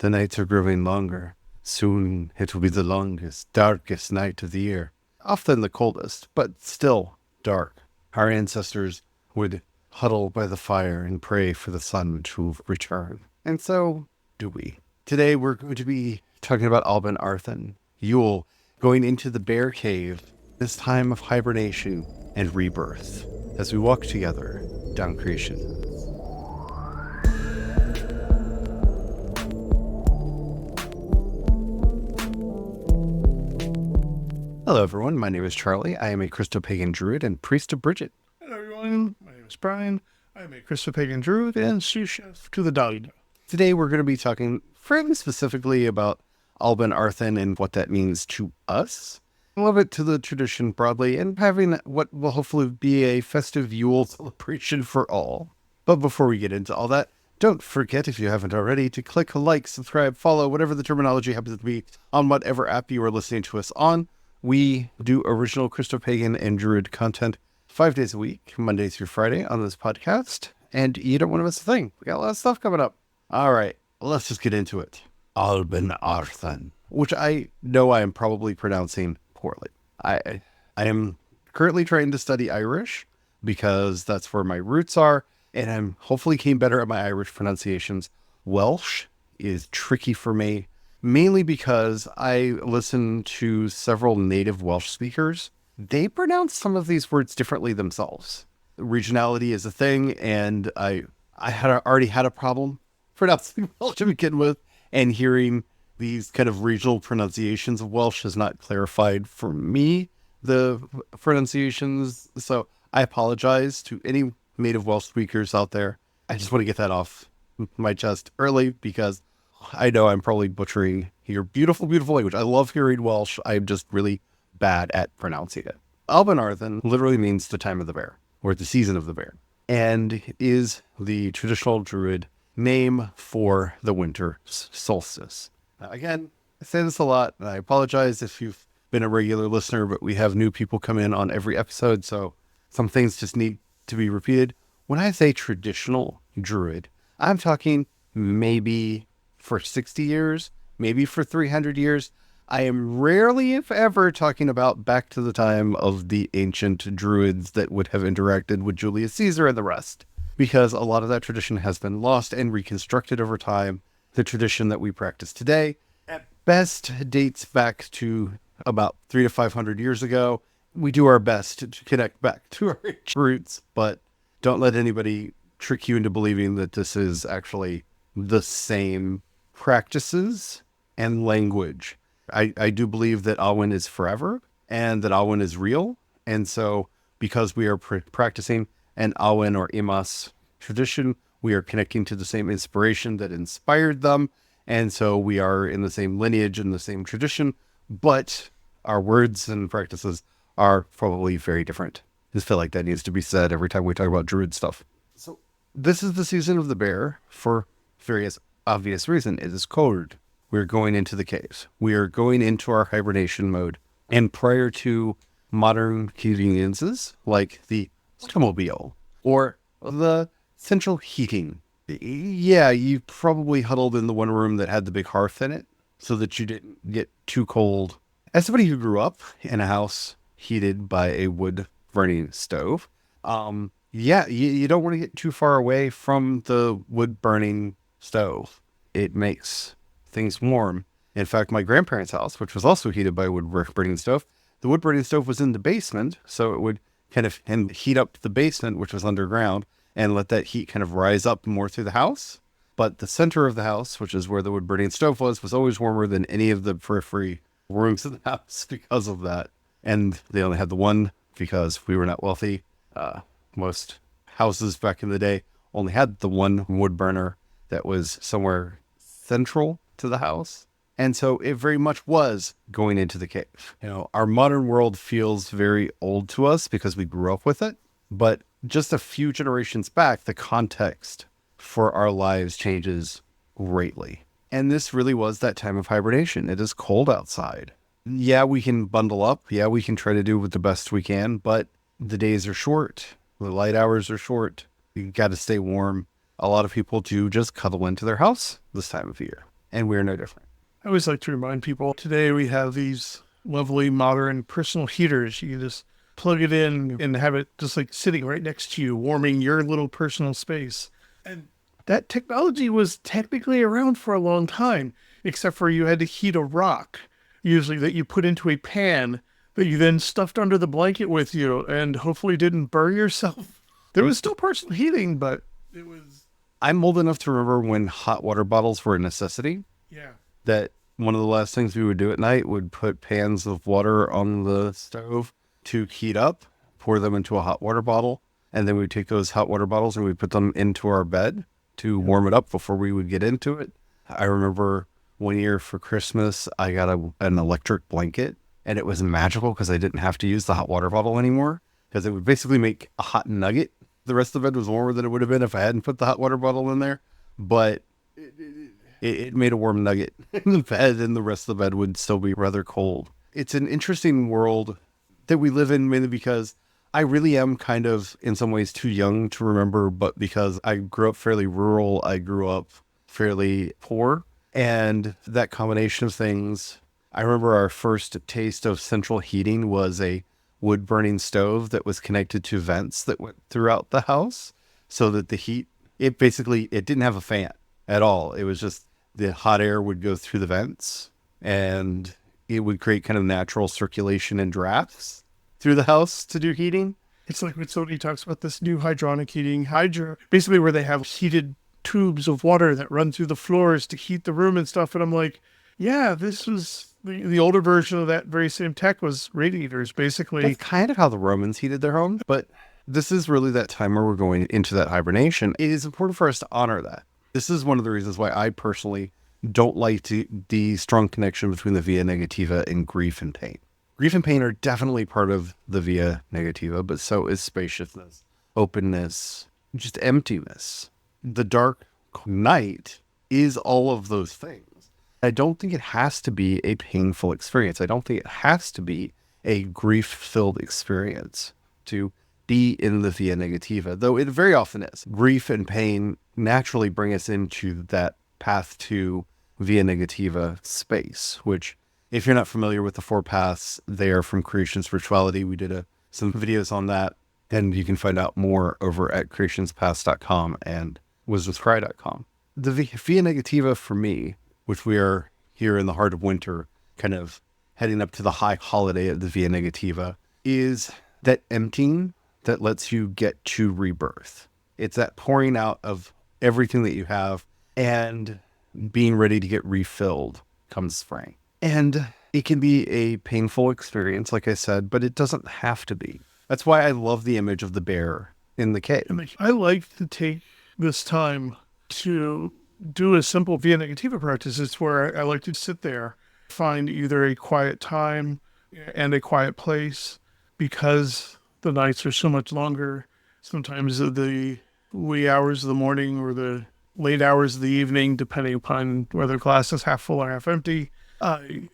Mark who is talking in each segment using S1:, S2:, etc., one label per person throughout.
S1: The nights are growing longer. Soon it will be the longest, darkest night of the year. Often the coldest, but still dark. Our ancestors would huddle by the fire and pray for the sun to return. And so do we. Today we're going to be talking about Alban Arthan, Yule, going into the bear cave, this time of hibernation and rebirth, as we walk together down creation. Hello everyone, my name is Charlie. I am a Christopagan Druid and priest of Bridget.
S2: Hello everyone, my name is Brian. I am a Christopagan Druid and sous chef to the Duality.
S1: Today we're going to be talking fairly specifically about Alban Arthan and what that means to us, a little bit to the tradition broadly, and having what will hopefully be a festive Yule celebration for all. But before we get into all that, don't forget, if you haven't already, to click like, subscribe, follow, whatever the terminology happens to be, on whatever app you are listening to us on. We do original Christopagan and Druid content 5 days a week, Monday through Friday on this podcast, and you don't want to miss a thing. We got a lot of stuff coming up. All right, let's just get into it. Alban Arthan, which I know I am probably pronouncing poorly. I am currently trying to study Irish because that's where my roots are, and I'm hopefully getting better at my Irish pronunciations. Welsh is tricky for me, mainly because I listen to several native Welsh speakers. They pronounce some of these words differently themselves. Regionality is a thing, and I had already had a problem pronouncing Welsh to begin with, and hearing these kind of regional pronunciations of Welsh has not clarified for me the pronunciations. So I apologize to any native Welsh speakers out there. I just want to get that off my chest early because I know I'm probably butchering your beautiful, beautiful language. I love hearing Welsh. I'm just really bad at pronouncing it. Alban Arthan literally means the time of the bear, or the season of the bear, and is the traditional Druid name for the winter solstice. Now, again, I say this a lot, and I apologize if you've been a regular listener, but we have new people come in on every episode, so some things just need to be repeated. When I say traditional Druid, I'm talking maybe for 60 years, maybe for 300 years. I am rarely, if ever, talking about back to the time of the ancient Druids that would have interacted with Julius Caesar and the rest, because a lot of that tradition has been lost and reconstructed over time. The tradition that we practice today, at best, dates back to about 300 to 500 years ago. We do our best to connect back to our roots, but don't let anybody trick you into believing that this is actually the same practices and language. I do believe that Alwyn is forever and that Alwyn is real. And so because we are practicing an Alwyn or Imas tradition, we are connecting to the same inspiration that inspired them. And so we are in the same lineage and the same tradition, but our words and practices are probably very different. I just feel like that needs to be said every time we talk about Druid stuff. So this is the season of the bear for various obvious reason. It is cold. We're going into the caves. We are going into our hibernation mode. And prior to modern conveniences like the automobile or the central heating, yeah, you probably huddled in the one room that had the big hearth in it so that you didn't get too cold. As somebody who grew up in a house heated by a wood burning stove, you don't want to get too far away from the wood burning stove. It makes things warm. In fact, my grandparents' house, which was also heated by a wood burning stove, the wood burning stove was in the basement, so it would kind of heat up the basement, which was underground, and let that heat kind of rise up more through the house. But the center of the house, which is where the wood burning stove was always warmer than any of the periphery rooms in the house because of that. And they only had the one because we were not wealthy. Most houses back in the day only had the one wood burner that was somewhere central to the house. And so it very much was going into the cave. You know, our modern world feels very old to us because we grew up with it. But just a few generations back, the context for our lives changes greatly. And this really was that time of hibernation. It is cold outside. Yeah, we can bundle up. Yeah, we can try to do with the best we can, but the days are short. The light hours are short. You got to stay warm. A lot of people do just cuddle into their house this time of year. and we're no different.
S2: I always like to remind people, today we have these lovely modern personal heaters. You can just plug it in and have it just like sitting right next to you, warming your little personal space. And that technology was technically around for a long time, except for you had to heat a rock, usually that you put into a pan that you then stuffed under the blanket with you and hopefully didn't burn yourself. There was still personal heating, but it was...
S1: I'm old enough to remember when hot water bottles were a necessity.
S2: Yeah.
S1: That one of the last things we would do at night would put pans of water on the stove to heat up, pour them into a hot water bottle, and then we'd take those hot water bottles and we'd put them into our bed to warm it up before we would get into it. I remember one year for Christmas, I got an electric blanket, and it was magical because I didn't have to use the hot water bottle anymore, because it would basically make a hot nugget. The rest of the bed was warmer than it would have been if I hadn't put the hot water bottle in there, but it made a warm nugget in the bed, and the rest of the bed would still be rather cold. It's an interesting world that we live in, mainly because I really am kind of, in some ways, too young to remember, but because I grew up fairly rural, I grew up fairly poor, and that combination of things, I remember our first taste of central heating was a wood-burning stove that was connected to vents that went throughout the house, so that the heat, it didn't have a fan at all. It was just the hot air would go through the vents, and it would create kind of natural circulation and drafts through the house to do heating.
S2: It's like when somebody talks about this new hydronic heating, basically where they have heated tubes of water that run through the floors to heat the room and stuff. And I'm like, yeah, this was the older version of that very same tech was radiators, basically.
S1: That's kind of how the Romans heated their homes, but this is really that time where we're going into that hibernation. It is important for us to honor that. This is one of the reasons why I personally don't like the strong connection between the Via Negativa and grief and pain. Grief and pain are definitely part of the Via Negativa, but so is spaciousness, openness, just emptiness. The dark night is all of those things. I don't think it has to be a painful experience. I don't think it has to be a grief-filled experience to be in the Via Negativa, though it very often is. Grief and pain naturally bring us into that path to Via Negativa space, which, if you're not familiar with the 4 paths, they are from Creation Spirituality. We did some videos on that, and you can find out more over at creationspaths.com and wisdomscry.com. The Via Negativa for me, which we are here in the heart of winter, kind of heading up to the high holiday of the Via Negativa, is that emptying that lets you get to rebirth. It's that pouring out of everything that you have and being ready to get refilled come spring. And it can be a painful experience, like I said, but it doesn't have to be. That's why I love the image of the bear in the cave.
S2: I like to take this time to do a simple Via Negativa practice. It's where I like to sit there, find either a quiet time and a quiet place, because the nights are so much longer. Sometimes the wee hours of the morning or the late hours of the evening, depending upon whether the glass is half full or half empty.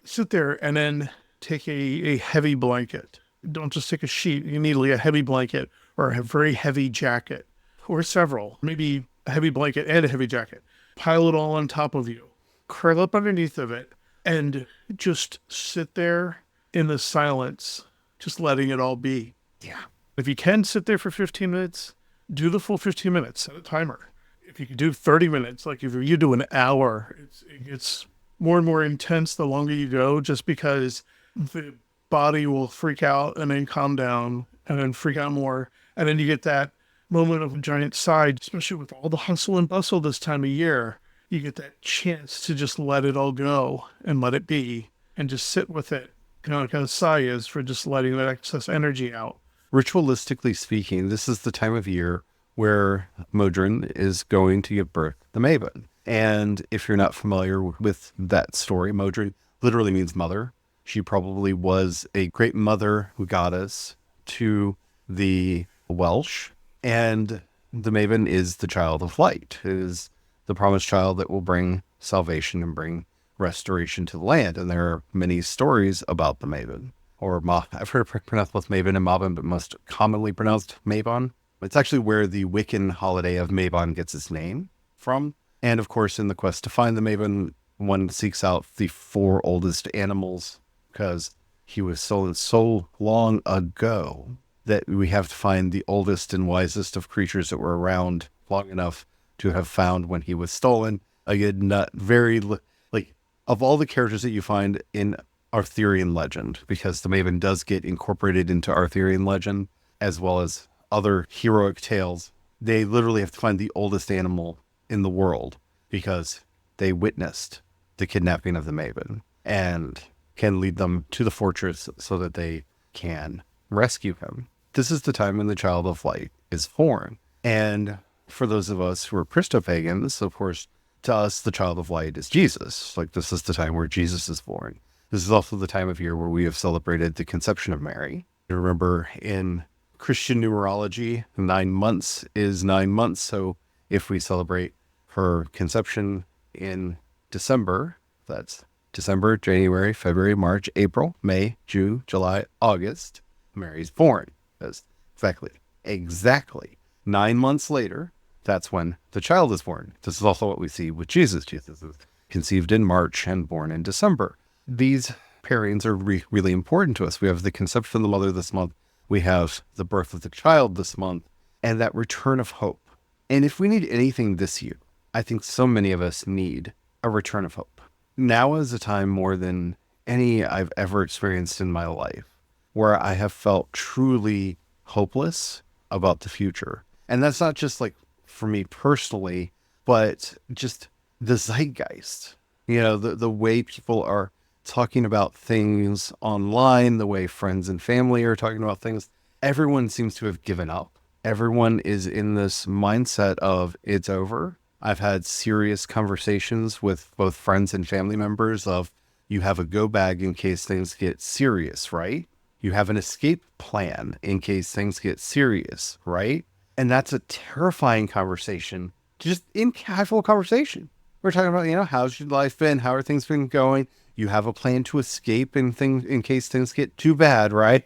S2: Sit there and then take a heavy blanket. Don't just take a sheet. You need a heavy blanket or a very heavy jacket, or several, maybe a heavy blanket and a heavy jacket. Pile it all on top of you, curl up underneath of it, and just sit there in the silence, just letting it all be.
S1: Yeah.
S2: If you can sit there for 15 minutes, do the full 15 minutes, set a timer. If you can do 30 minutes, like if you do an hour, it gets more and more intense the longer you go, just because the body will freak out and then calm down and then freak out more. And then you get that moment of a giant sigh, especially with all the hustle and bustle this time of year. You get that chance to just let it all go and let it be and just sit with it. Kind of sigh is for just letting that excess energy out.
S1: Ritualistically speaking, this is the time of year where Modron is going to give birth to Mabon. And if you're not familiar with that story, Modron literally means mother. She probably was a great mother goddess to the Welsh. And the Mabon is the child of light, is the promised child that will bring salvation and bring restoration to the land. And there are many stories about the Mabon, or I've heard it pronounced both Mabon and Mabon, but most commonly pronounced Mabon. It's actually where the Wiccan holiday of Mabon gets its name from. And of course, in the quest to find the Mabon, One seeks out the 4 oldest animals because he was stolen so long ago that we have to find the oldest and wisest of creatures that were around long enough to have found when he was stolen. Again, not very, like, of all the characters that you find in Arthurian legend, because the Mabon does get incorporated into Arthurian legend, as well as other heroic tales, they literally have to find the oldest animal in the world because they witnessed the kidnapping of the Mabon and can lead them to the fortress so that they can rescue him. This is the time when the Child of Light is born. And for those of us who are Christopagans, of course, to us, the Child of Light is Jesus. Like, this is the time where Jesus is born. This is also the time of year where we have celebrated the conception of Mary. You remember in Christian numerology, 9 months is 9 months. So if we celebrate her conception in December, that's December, January, February, March, April, May, June, July, August, Mary's born. That's exactly 9 months later, that's when the child is born. This is also what we see with Jesus. Jesus is conceived in March and born in December. These pairings are really important to us. We have the conception of the mother this month. We have the birth of the child this month, and that return of hope. And if we need anything this year, I think so many of us need a return of hope. Now is a time more than any I've ever experienced in my life where I have felt truly hopeless about the future. And that's not just like for me personally, but just the zeitgeist, the way people are talking about things online, the way friends and family are talking about things. Everyone seems to have given up. Everyone is in this mindset of it's over. I've had serious conversations with both friends and family members of you have a go bag in case things get serious, right? You have an escape plan in case things get serious, right? And that's a terrifying conversation, just in casual conversation. We're talking about, how's your life been? How are things been going? You have a plan to escape in case things get too bad, right?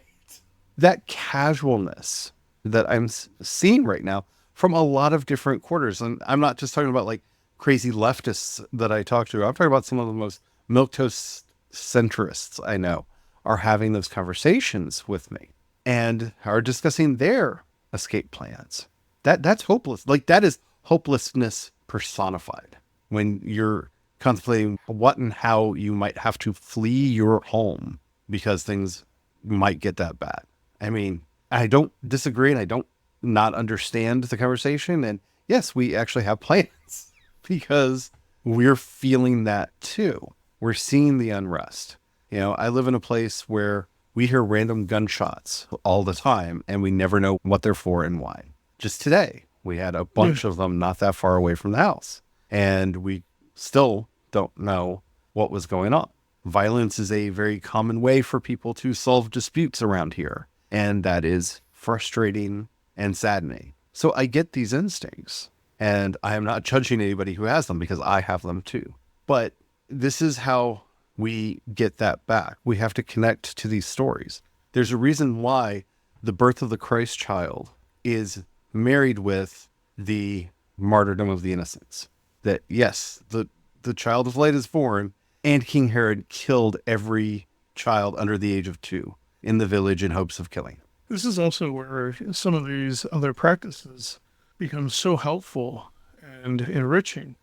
S1: That casualness that I'm seeing right now from a lot of different quarters. And I'm not just talking about like crazy leftists that I talk to. I'm talking about some of the most milquetoast centrists I know are having those conversations with me and are discussing their escape plans. That's hopeless. Like, that is hopelessness personified when you're contemplating what and how you might have to flee your home because things might get that bad. I mean, I don't disagree and I don't not understand the conversation. And yes, we actually have plans because we're feeling that too. We're seeing the unrest. I live in a place where we hear random gunshots all the time and we never know what they're for and why. Just today, we had a bunch of them not that far away from the house and we still don't know what was going on. Violence is a very common way for people to solve disputes around here. And that is frustrating and saddening. So I get these instincts and I am not judging anybody who has them because I have them too. But this is how we get that back. We have to connect to these stories. There's a reason why the birth of the Christ child is married with the martyrdom of the innocents. That yes, the child of light is born and King Herod killed every child under the age of 2 in the village in hopes of killing.
S2: This is also where some of these other practices become so helpful and enriching.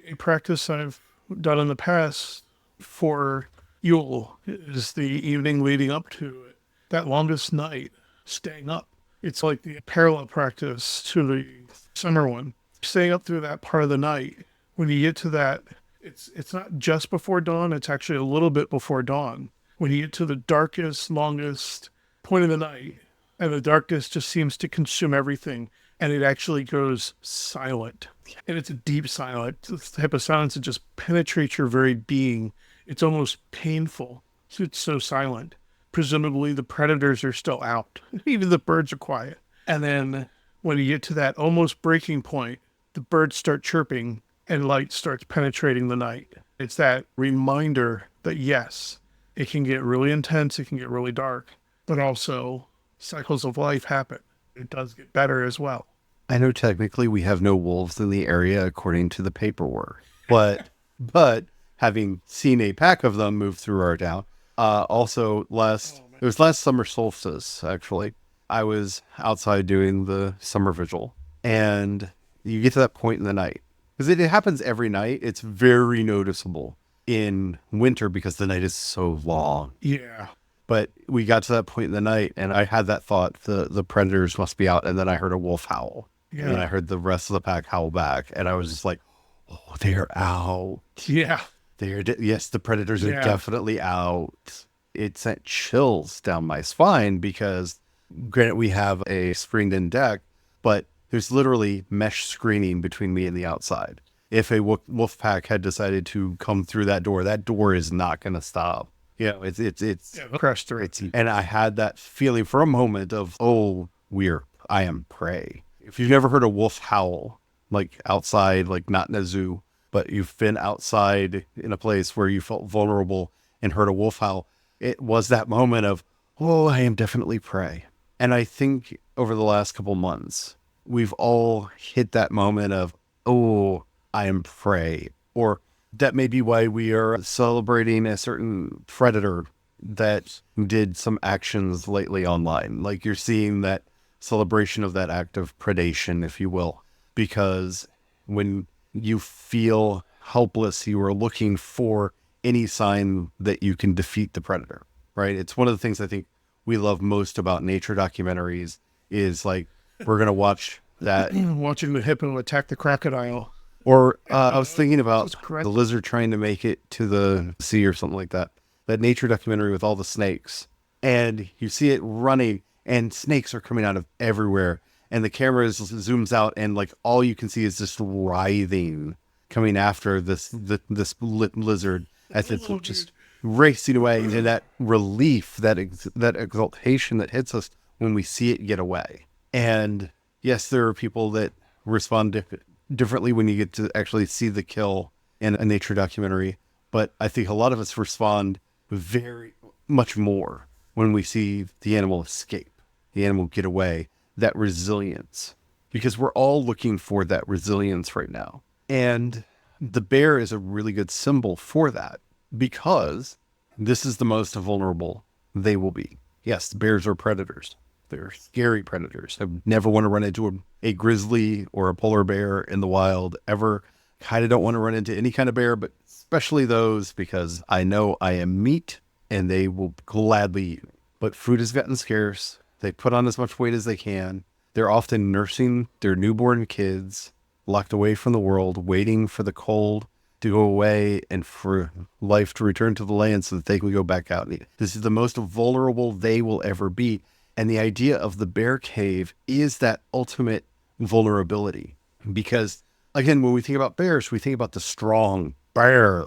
S2: A practice I've done in the past for Yule is the evening leading up to it. That longest night, staying up. It's like the parallel practice to the summer one. Staying up through that part of the night. When you get to that, it's not just before dawn, it's actually a little bit before dawn. When you get to the darkest, longest point of the night, and the darkness just seems to consume everything, and it actually goes silent. And it's a deep silence. It's the type of silence that just penetrates your very being. It's almost painful. It's so silent. Presumably the predators are still out. Even the birds are quiet. And then when you get to that almost breaking point, the birds start chirping and light starts penetrating the night. It's that reminder that yes, it can get really intense, it can get really dark, but also cycles of life happen. It does get better as well.
S1: I know technically we have no wolves in the area according to the paperwork, but having seen a pack of them move through our town. Also, it was last summer solstice, actually. I was outside doing the summer vigil, and you get to that point in the night. Because it happens every night. It's very noticeable in winter because the night is so long.
S2: Yeah.
S1: But we got to that point in the night, and I had that thought, the predators must be out, and then I heard a wolf howl.
S2: Yeah.
S1: And then I heard the rest of the pack howl back, and I was just like, oh, they're out.
S2: Yeah.
S1: Yes, the predators are definitely out. It sent chills down my spine because, granted, we have a screened-in deck, but there's literally mesh screening between me and the outside. If a wolf pack had decided to come through that door is not going to stop. You know, it's
S2: crash through.
S1: And I had that feeling for a moment of, oh, I am prey. If you've never heard a wolf howl, like outside, like not in a zoo, but you've been outside in a place where you felt vulnerable and heard a wolf howl, it was that moment of, oh, I am definitely prey. And I think over the last couple months, we've all hit that moment of, oh, I am prey. Or that may be why we are celebrating a certain predator that did some actions lately online. Like you're seeing that celebration of that act of predation, if you will, because when you feel helpless, you are looking for any sign that you can defeat the predator, right? It's one of the things I think we love most about nature documentaries is like, we're going to watch that.
S2: Watching the hippo attack the crocodile.
S1: Or I was thinking about the lizard trying to make it to the sea or something like that. That nature documentary with all the snakes. And you see it running and snakes are coming out of everywhere. And the camera zooms out and like all you can see is just writhing coming after this lizard as it's just racing away. And that relief, that exaltation that hits us when we see it get away. And yes, there are people that respond differently when you get to actually see the kill in a nature documentary. But I think a lot of us respond very much more when we see the animal escape, the animal get away, that resilience, because we're all looking for that resilience right now. And the bear is a really good symbol for that because this is the most vulnerable they will be. Yes, bears are predators. They're scary predators. I never want to run into a grizzly or a polar bear in the wild ever. Kind of don't want to run into any kind of bear, but especially those because I know I am meat and they will gladly eat me. But food has gotten scarce. They put on as much weight as they can. They're often nursing their newborn kids, locked away from the world, waiting for the cold to go away and for life to return to the land so that they can go back out and eat. This is the most vulnerable they will ever be. And the idea of the bear cave is that ultimate vulnerability. Because, again, when we think about bears, we think about the strong bear,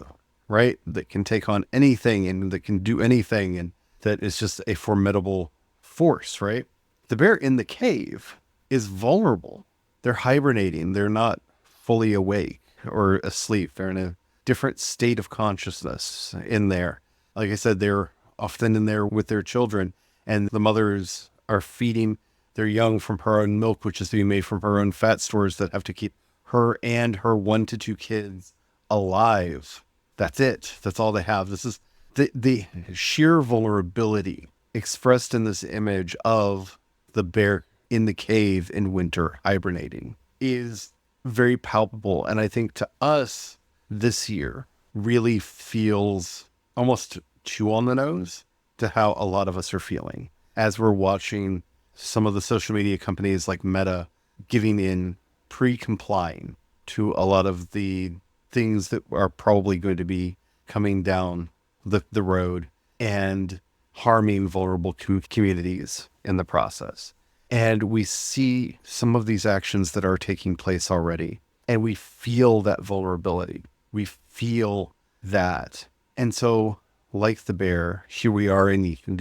S1: right? That can take on anything and that can do anything and that is just a formidable force, right? The bear in the cave is vulnerable. They're hibernating. They're not fully awake or asleep. They're in a different state of consciousness in there. Like I said, they're often in there with their children. And the mothers are feeding their young from her own milk, which is being made from her own fat stores that have to keep her and her 1 to 2 kids alive. That's it. That's all they have. This is the sheer vulnerability expressed in this image of the bear in the cave in winter hibernating is very palpable. And I think to us this year really feels almost too on the nose to how a lot of us are feeling as we're watching some of the social media companies like Meta giving in, pre-complying to a lot of the things that are probably going to be coming down the road and harming vulnerable communities in the process. And we see some of these actions that are taking place already, and we feel that vulnerability. We feel that. And so, like the bear, here we are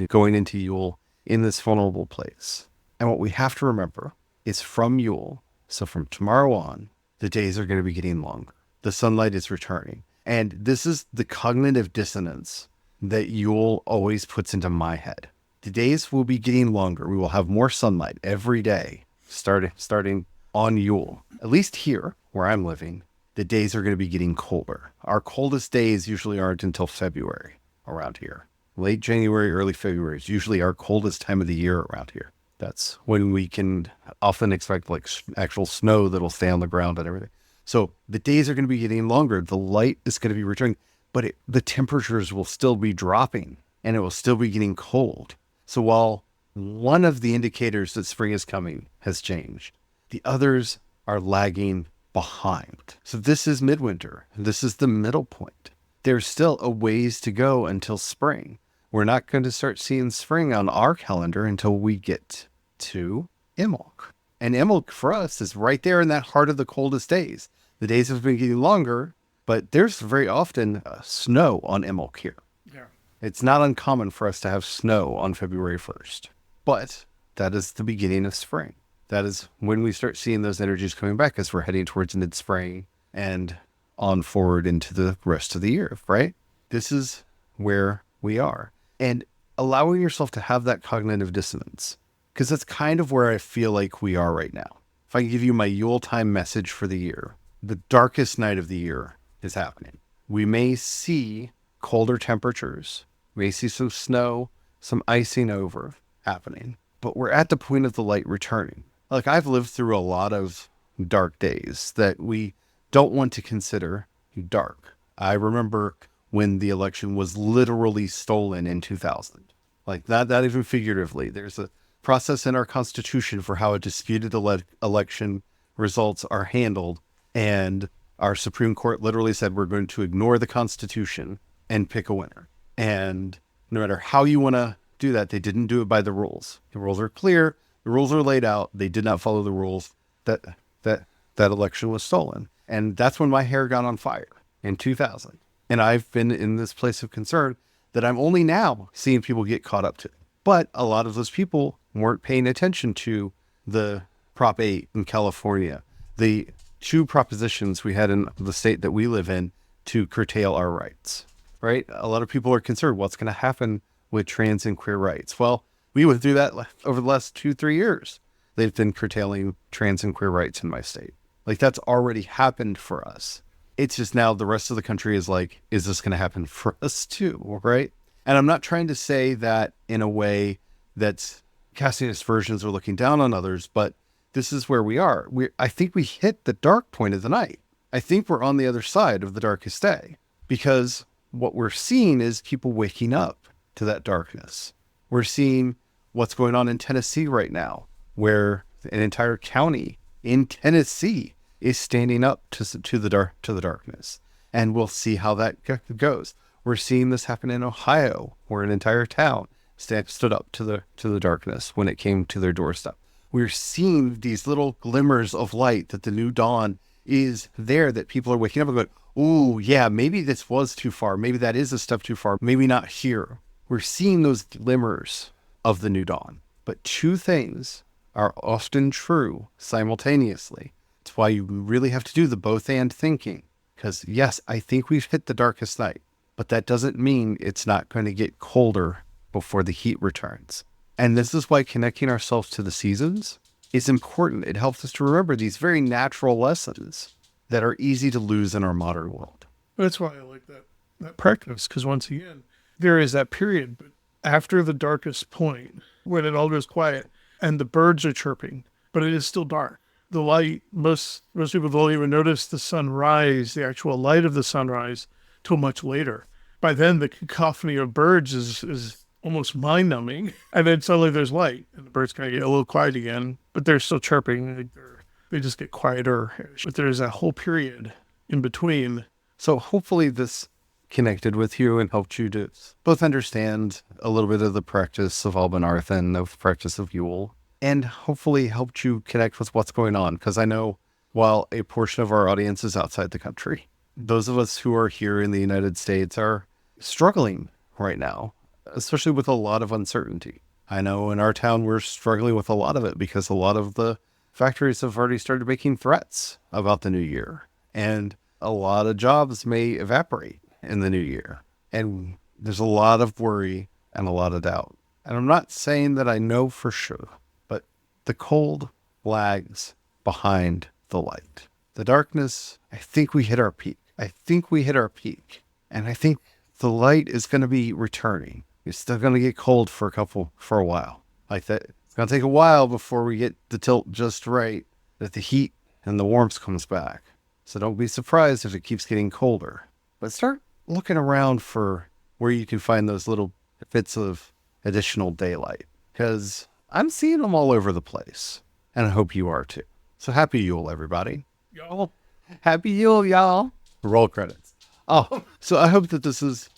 S1: going into Yule in this vulnerable place. And what we have to remember is from Yule, so from tomorrow on, the days are going to be getting longer. The sunlight is returning. And this is the cognitive dissonance that Yule always puts into my head. The days will be getting longer. We will have more sunlight every day starting on Yule. At least here, where I'm living, the days are going to be getting colder. Our coldest days usually aren't until February around here. Late January, early February is usually our coldest time of the year around here. That's when we can often expect like actual snow that'll stay on the ground and everything. So the days are going to be getting longer. The light is going to be returning, but the temperatures will still be dropping and it will still be getting cold. So while one of the indicators that spring is coming has changed, the others are lagging behind. So this is midwinter. This is the middle point. There's still a ways to go until spring. We're not going to start seeing spring on our calendar until we get to Imbolc. And Imbolc for us is right there in that heart of the coldest days. The days have been getting longer, but there's very often snow on Imbolc here.
S2: Yeah.
S1: It's not uncommon for us to have snow on February 1st, but that is the beginning of spring. That is when we start seeing those energies coming back as we're heading towards mid-spring and on forward into the rest of the year, right? This is where we are. And allowing yourself to have that cognitive dissonance, because that's kind of where I feel like we are right now. If I can give you my Yule time message for the year, the darkest night of the year is happening. We may see colder temperatures, we may see some snow, some icing over happening, but we're at the point of the light returning. Like I've lived through a lot of dark days that we don't want to consider dark. I remember when the election was literally stolen in 2000. Like not even figuratively. There's a process in our Constitution for how a disputed election results are handled. And our Supreme Court literally said, we're going to ignore the Constitution and pick a winner. And no matter how you want to do that, they didn't do it by the rules. The rules are clear. The rules are laid out. They did not follow the rules. That election was stolen. And that's when my hair got on fire in 2000. And I've been in this place of concern that I'm only now seeing people get caught up to. But a lot of those people weren't paying attention to the Prop 8 in California, the 2 propositions we had in the state that we live in to curtail our rights, right? A lot of people are concerned what's going to happen with trans and queer rights. Well, we went through that over the last 2-3 years. They've been curtailing trans and queer rights in my state. Like that's already happened for us. It's just now the rest of the country is like, is this going to happen for us too, right? And I'm not trying to say that in a way that's casting aspersions or looking down on others, but this is where we are. I think we hit the dark point of the night. I think we're on the other side of the darkest day because what we're seeing is people waking up to that darkness. We're seeing what's going on in Tennessee right now, where an entire county in Tennessee is standing up to the darkness, and we'll see how that goes. We're seeing this happen in Ohio, where an entire town stood up to the darkness when it came to their doorstep. We're seeing these little glimmers of light that the new dawn is there, that people are waking up and going, "Oh yeah, maybe this was too far. Maybe that is a step too far. Maybe not here." We're seeing those glimmers of the new dawn, but 2 things are often true simultaneously. It's why you really have to do the both and thinking. Because yes, I think we've hit the darkest night, but that doesn't mean it's not going to get colder before the heat returns. And this is why connecting ourselves to the seasons is important. It helps us to remember these very natural lessons that are easy to lose in our modern world.
S2: That's why I like that practice, because once again, there is that period, but after the darkest point, when it all goes quiet and the birds are chirping, but it is still dark. The light, most people don't even notice the sunrise, the actual light of the sunrise, till much later. By then, the cacophony of birds is almost mind-numbing. And then suddenly there's light, and the birds kind of get a little quiet again, but they're still chirping. They just get quieter. But there's that whole period in between.
S1: So hopefully this connected with you and helped you to both understand a little bit of the practice of Alban Arthan, of the practice of Yule, and hopefully helped you connect with what's going on. Because I know while a portion of our audience is outside the country, those of us who are here in the United States are struggling right now, especially with a lot of uncertainty. I know in our town, we're struggling with a lot of it because a lot of the factories have already started making threats about the new year, and a lot of jobs may evaporate in the new year. And there's a lot of worry and a lot of doubt. And I'm not saying that I know for sure, but the cold lags behind the light. the darkness, I think we hit our peak. And I think the light is going to be returning. It's still going to get cold for a while. Like that. It's going to take a while before we get the tilt just right, that the heat and the warmth comes back. So don't be surprised if it keeps getting colder. But start looking around for where you can find those little bits of additional daylight. Because I'm seeing them all over the place. And I hope you are too. So happy Yule, everybody.
S2: Y'all.
S1: Happy Yule, y'all. Roll credits. Oh, so I hope that this has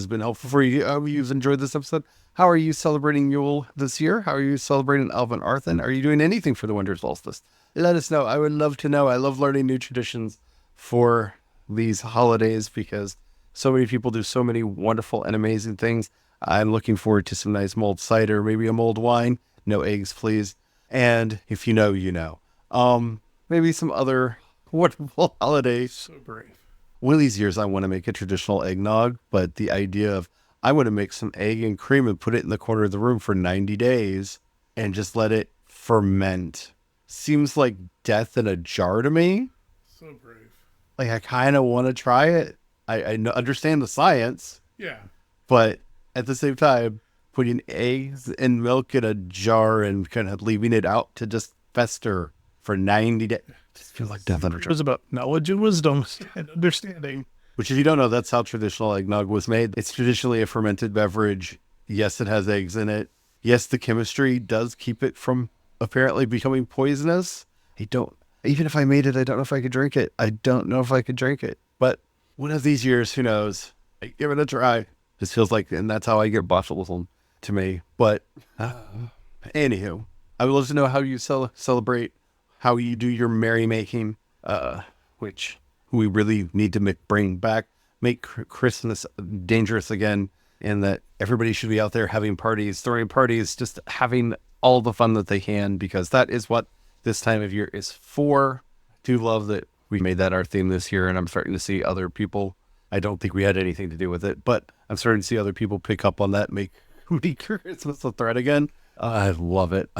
S1: been helpful for you. I hope you've enjoyed this episode. How are you celebrating Yule this year? How are you celebrating Alban Arthan? Are you doing anything for the winter solstice? Let us know. I would love to know. I love learning new traditions for these holidays because so many people do so many wonderful and amazing things. I'm looking forward to some nice mulled cider, maybe a mulled wine. No eggs, please. And if you know, you know. Maybe some other wonderful holidays.
S2: So brave.
S1: One of these years, I want to make a traditional eggnog, but the idea of I want to make some egg and cream and put it in the corner of the room for 90 days and just let it ferment seems like death in a jar to me.
S2: So brave.
S1: Like, I kind of want to try it. I understand the science.
S2: Yeah.
S1: But at the same time, putting eggs and milk in a jar and kind of leaving it out to just fester for 90 days. Just feels like death in a jar.
S2: It was about knowledge and wisdom and understanding.
S1: Which, if you don't know, that's how traditional eggnog was made. It's traditionally a fermented beverage. Yes, it has eggs in it. Yes, the chemistry does keep it from apparently becoming poisonous. Even if I made it, I don't know if I could drink it. But one of these years, who knows? Give it a try. This feels like, and that's how I get botulism to me. But anywho, I would love to know how you celebrate, how you do your merrymaking, which we really need to bring back, make Christmas dangerous again, and that everybody should be out there having parties, throwing parties, just having all the fun that they can, because that is what this time of year is for. I do love that we made that our theme this year, and I'm starting to see other people. I don't think we had anything to do with it, but I'm starting to see other people pick up on that, make Christmas a thread again. I love it.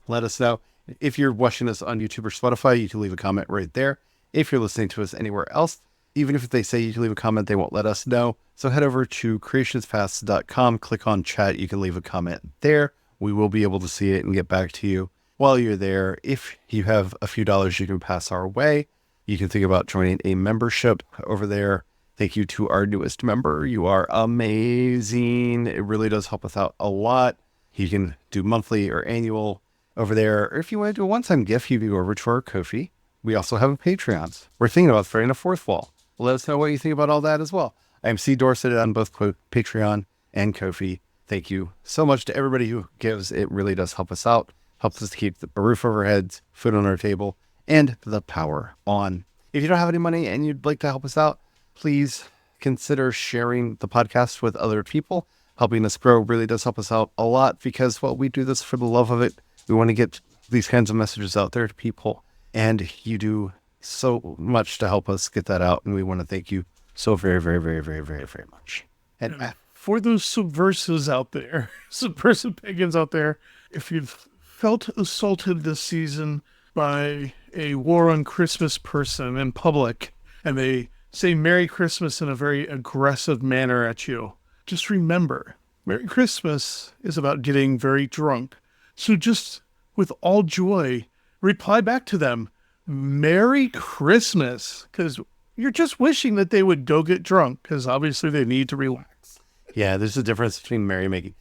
S1: Let us know. If you're watching us on YouTube or Spotify, you can leave a comment right there. If you're listening to us anywhere else, even if they say you can leave a comment, they won't let us know. So head over to creationspast.com, click on chat. You can leave a comment there. We will be able to see it and get back to you while you're there. If you have a few dollars you can pass our way, you can think about joining a membership over there. Thank you to our newest member. You are amazing. It really does help us out a lot. You can do monthly or annual over there. Or if you want to do a one-time gift, you can go over to our Ko-fi. We also have a Patreon. We're thinking about throwing a fourth wall. Let us know what you think about all that as well. I'm C. Dorset on both Patreon and Ko-fi. Thank you so much to everybody who gives. It really does help us out. Helps us to keep a roof over our heads, food on our table, and the power on. If you don't have any money and you'd like to help us out, please consider sharing the podcast with other people. Helping us grow really does help us out a lot because, well, we do this for the love of it. We want to get these kinds of messages out there to people, and you do so much to help us get that out, and we want to thank you so very, very, very, very, very, very much. And
S2: for those subversives out there, subversive pagans out there, if you've felt assaulted this season by a war on Christmas person in public, and they say Merry Christmas in a very aggressive manner at you, just remember, Merry Christmas is about getting very drunk. So just with all joy, reply back to them, Merry Christmas, because you're just wishing that they would go get drunk, because obviously they need to relax.
S1: Yeah, there's a difference between merrymaking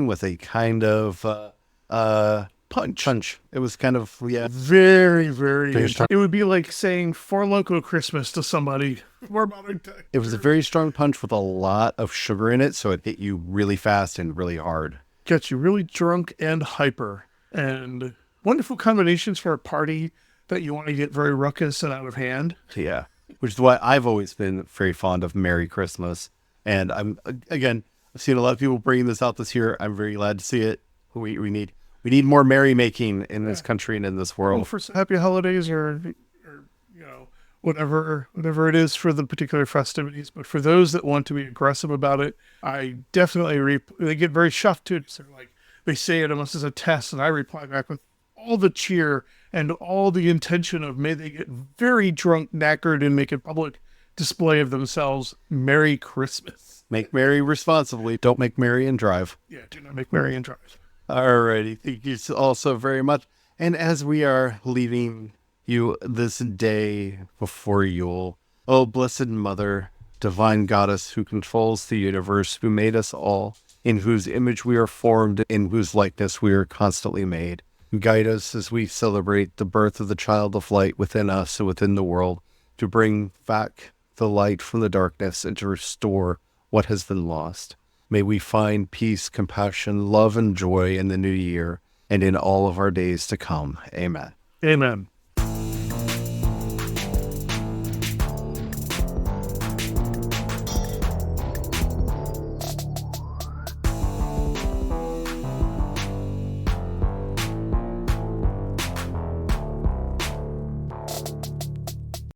S1: with a kind of punch. It was kind of, yeah.
S2: Very, very. It would be like saying Four Loko Christmas to somebody.
S1: It was a very strong punch with a lot of sugar in it, so it hit you really fast and really hard.
S2: Gets you really drunk and hyper. And wonderful combinations for a party that you want to get very ruckus and out of hand.
S1: Yeah, which is why I've always been very fond of Merry Christmas. And I've seen a lot of people bringing this out this year. I'm very glad to see it. We need more merrymaking in this country and in this world.
S2: Well, for happy holidays or whatever it is for the particular festivities. But for those that want to be aggressive about it, I definitely they get very chuffed too. So they say it almost as a test, and I reply back with all the cheer and all the intention of may they get very drunk, knackered, and make a public display of themselves. Merry Christmas.
S1: Make merry responsibly. Don't make merry and drive.
S2: Yeah, do not make merry and drive.
S1: Alrighty. Thank you all so very much. And as we are leaving you this day before Yule, oh, blessed Mother, divine goddess who controls the universe, who made us all, in whose image we are formed, in whose likeness we are constantly made, guide us as we celebrate the birth of the child of light within us and within the world, to bring back the light from the darkness and to restore what has been lost. May we find peace, compassion, love, and joy in the new year and in all of our days to come. Amen.
S2: Amen.